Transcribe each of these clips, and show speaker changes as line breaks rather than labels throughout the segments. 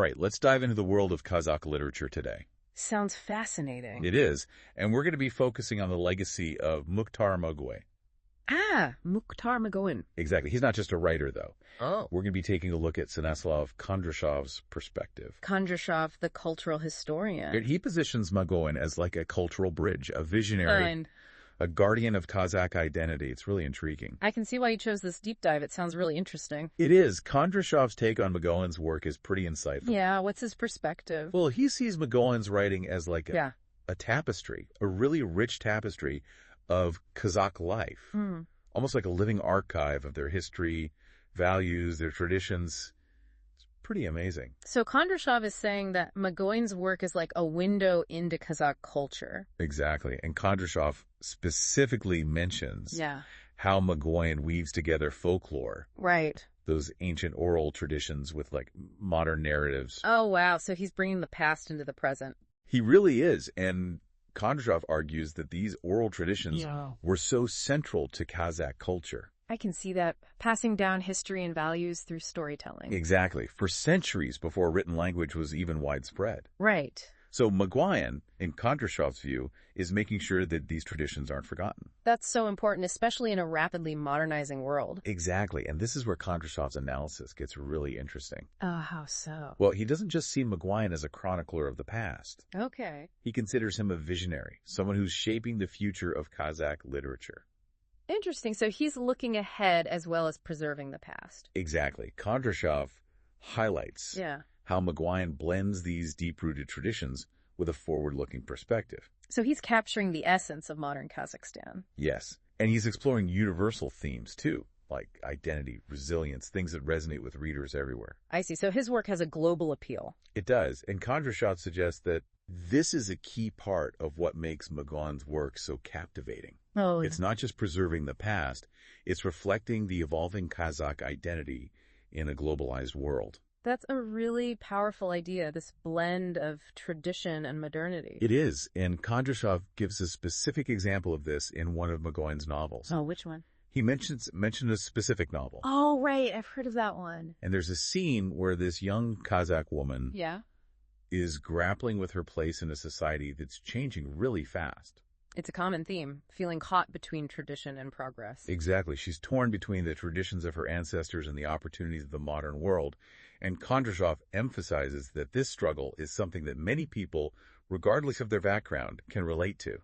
right, let's dive into the world of Kazakh literature today.
Sounds fascinating.
It is, and we're going to be focusing on the legacy of Mukhtar Magauin.
Ah, Mухтара Магауина.
Exactly. He's not just a writer, though.
Oh.
We're going to be taking a look at Stanislav Kondrashov's perspective.
Kondrashov, the cultural historian.
He positions Magauin as like a cultural bridge, a visionary, a guardian of Kazakh identity. It's really intriguing.
I can see why you chose this deep dive. It sounds really interesting.
It is. Kondrashov's take on Magauin's work is pretty insightful.
Yeah, what's his perspective?
Well, he sees Magauin's writing as like a tapestry, a really rich tapestry of Kazakh life. Almost like a living archive of their history, values, their traditions. It's pretty amazing.
So Kondrashov is saying that Magauin's work is like a window into Kazakh culture.
Exactly. And Kondrashov specifically mentions how Magauin weaves together folklore.
Right.
Those ancient oral traditions with like modern narratives.
Oh, wow. So he's bringing the past into the present.
He really is. And Kondrashov argues that these oral traditions were so central to Kazakh culture.
I can see that, passing down history and values through storytelling.
Exactly. For centuries before written language was even widespread.
Right.
So Magauin, in Kondrashov's view, is making sure that these traditions aren't forgotten.
That's so important, especially in a rapidly modernizing world.
Exactly. And this is where Kondrashov's analysis gets really interesting.
Oh, how so?
Well, he doesn't just see Magauin as a chronicler of the past.
Okay.
He considers him a visionary, someone who's shaping the future of Kazakh literature.
Interesting. So he's looking ahead as well as preserving the past.
Exactly. Kondrashov highlights how Magauin blends these deep-rooted traditions with a forward-looking perspective.
So he's capturing the essence of modern Kazakhstan.
Yes. And he's exploring universal themes, too, like identity, resilience, things that resonate with readers everywhere.
I see. So his work has a global appeal.
It does. And Kondrashov suggests that this is a key part of what makes Magauin's work so captivating.
Oh,
it's not just preserving the past, it's reflecting the evolving Kazakh identity in a globalized world.
That's a really powerful idea, this blend of tradition and modernity.
It is, and Kondrashov gives a specific example of this in one of Magauin's novels.
Oh, which one?
He mentioned a specific novel.
Oh, right, I've heard of that one.
And there's a scene where this young Kazakh woman is grappling with her place in a society that's changing really fast.
It's a common theme, feeling caught between tradition and progress.
Exactly. She's torn between the traditions of her ancestors and the opportunities of the modern world. And Kondrashov emphasizes that this struggle is something that many people, regardless of their background, can relate to.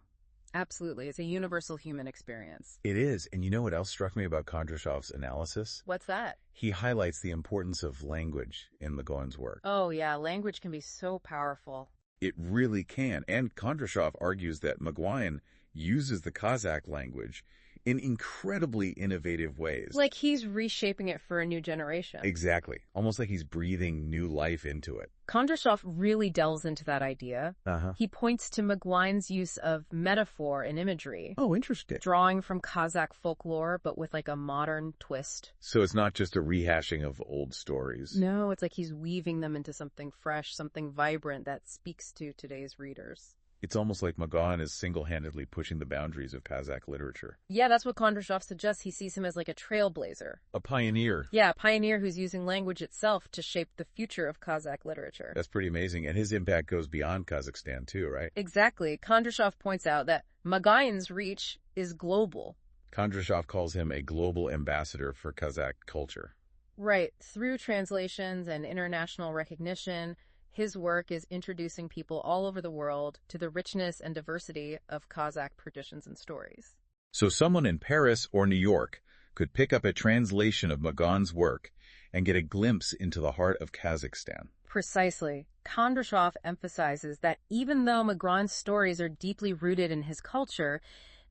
Absolutely. It's a universal human experience.
It is. And you know what else struck me about Kondrashov's analysis?
What's that?
He highlights the importance of language in Magauin's work.
Oh, yeah. Language can be so powerful.
It really can. And Kondrashov argues that Magauin uses the Kazakh language in incredibly innovative ways.
Like he's reshaping it for a new generation.
Exactly. Almost like he's breathing new life into it.
Kondrashov really delves into that idea. He points to Magauin's use of metaphor and imagery.
Oh, interesting.
Drawing from Kazakh folklore, but with like a modern twist.
So it's not just a rehashing of old stories.
No, it's like he's weaving them into something fresh, something vibrant that speaks to today's readers.
It's almost like Magauin is single-handedly pushing the boundaries of Kazakh literature.
Yeah, that's what Kondrashov suggests. He sees him as like a trailblazer.
A pioneer.
Yeah, a pioneer who's using language itself to shape the future of Kazakh literature.
That's pretty amazing. And his impact goes beyond Kazakhstan too, right?
Exactly. Kondrashov points out that Magauin's reach is global.
Kondrashov calls him a global ambassador for Kazakh culture.
Right. Through translations and international recognition, his work is introducing people all over the world to the richness and diversity of Kazakh traditions and stories.
So someone in Paris or New York could pick up a translation of Magauin's work and get a glimpse into the heart of Kazakhstan.
Precisely. Kondrashov emphasizes that even though Magauin's stories are deeply rooted in his culture,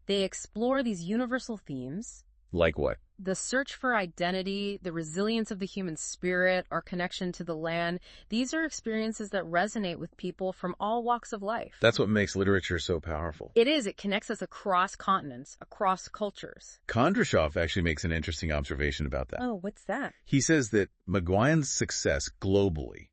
they explore these universal themes.
Like what?
The search for identity, the resilience of the human spirit, our connection to the land. These are experiences that resonate with people from all walks of life.
That's what makes literature so powerful.
It is. It connects us across continents, across cultures.
Kondrashov actually makes an interesting observation about that.
Oh, what's that?
He says that Magauin's success globally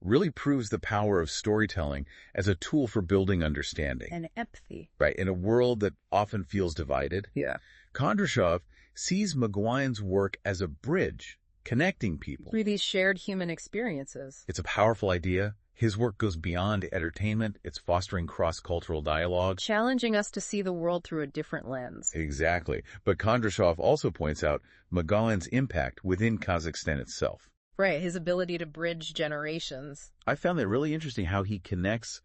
really proves the power of storytelling as a tool for building understanding.
And empathy.
Right. In a world that often feels divided.
Yeah.
Kondrashov sees Magauin's work as a bridge connecting people
through these shared human experiences.
It's a powerful idea. His work goes beyond entertainment. It's fostering cross-cultural dialogue,
challenging us to see the world through a different lens.
Exactly. But Kondrashov also points out Magaoin's impact within Kazakhstan itself.
Right, his ability to bridge generations.
I found that really interesting how he connects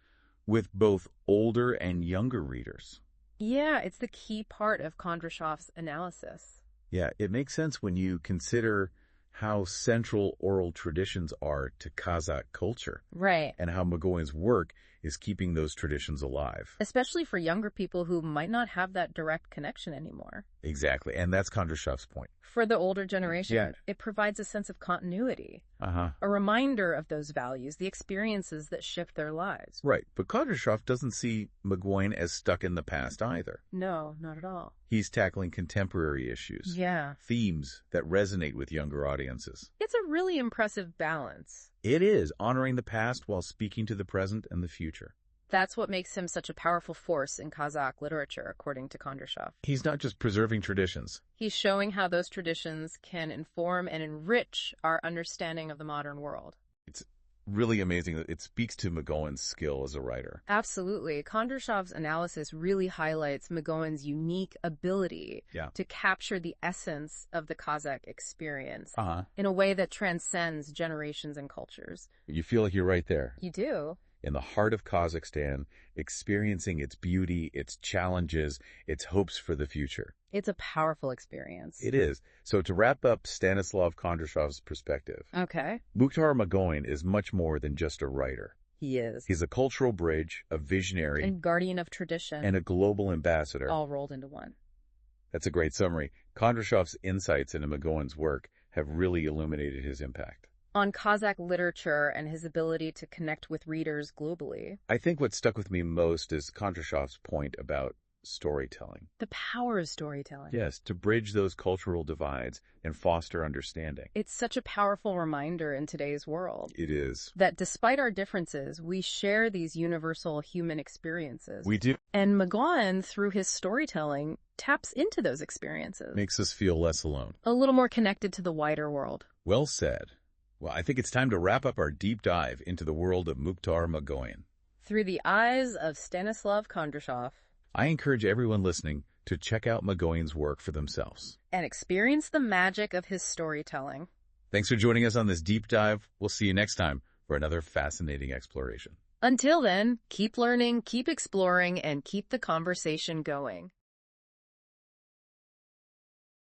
with both older and younger readers.
Yeah, it's the key part of Kondrashov's analysis.
Yeah, it makes sense when you consider how central oral traditions are to Kazakh culture.
Right.
And how Magaoin's work is keeping those traditions alive.
Especially for younger people who might not have that direct connection anymore.
Exactly, and that's Kondrashov's point.
For the older generation,
Yeah.
It provides a sense of continuity.
Uh-huh.
A reminder of those values, the experiences that shift their lives.
Right, but Kondrashov doesn't see Magaoin as stuck in the past either.
No, not at all.
He's tackling contemporary issues.
Yeah.
Themes that resonate with younger audiences.
It's a really impressive balance.
It is, honoring the past while speaking to the present and the future.
That's what makes him such a powerful force in Kazakh literature, according to Kondrashov.
He's not just preserving traditions.
He's showing how those traditions can inform and enrich our understanding of the modern world.
It's really amazing that it speaks to Magaoin's skill as a writer.
Absolutely. Kondrashov's analysis really highlights Magaoin's unique ability to capture the essence of the Kazakh experience in a way that transcends generations and cultures.
You feel like you're right there.
You do.
In the heart of Kazakhstan, experiencing its beauty, its challenges, its hopes for the future.
It's a powerful experience.
It is. So to wrap up Stanislav Kondrashov's perspective,
Okay.
Mухtara Magauina is much more than just a writer.
He is.
He's a cultural bridge, a visionary,
And guardian of tradition.
and a global ambassador.
All rolled into one.
That's a great summary. Kondrashov's insights into Magaoin's work have really illuminated his impact.
On Kazakh literature and his ability to connect with readers globally.
I think what stuck with me most is Kondrashov's point about storytelling.
The power of storytelling.
Yes, to bridge those cultural divides and foster understanding.
It's such a powerful reminder in today's world.
It is.
That despite our differences, we share these universal human experiences.
We do.
And Magaoin, through his storytelling, taps into those experiences.
Makes us feel less alone.
A little more connected to the wider world.
Well said. Well, I think it's time to wrap up our deep dive into the world of Mухtara Magauina.
Through the eyes of Stanislav Kondrashov.
I encourage everyone listening to check out Magauin's work for themselves.
And experience the magic of his storytelling.
Thanks for joining us on this deep dive. We'll see you next time for another fascinating exploration.
Until then, keep learning, keep exploring, and keep the conversation going.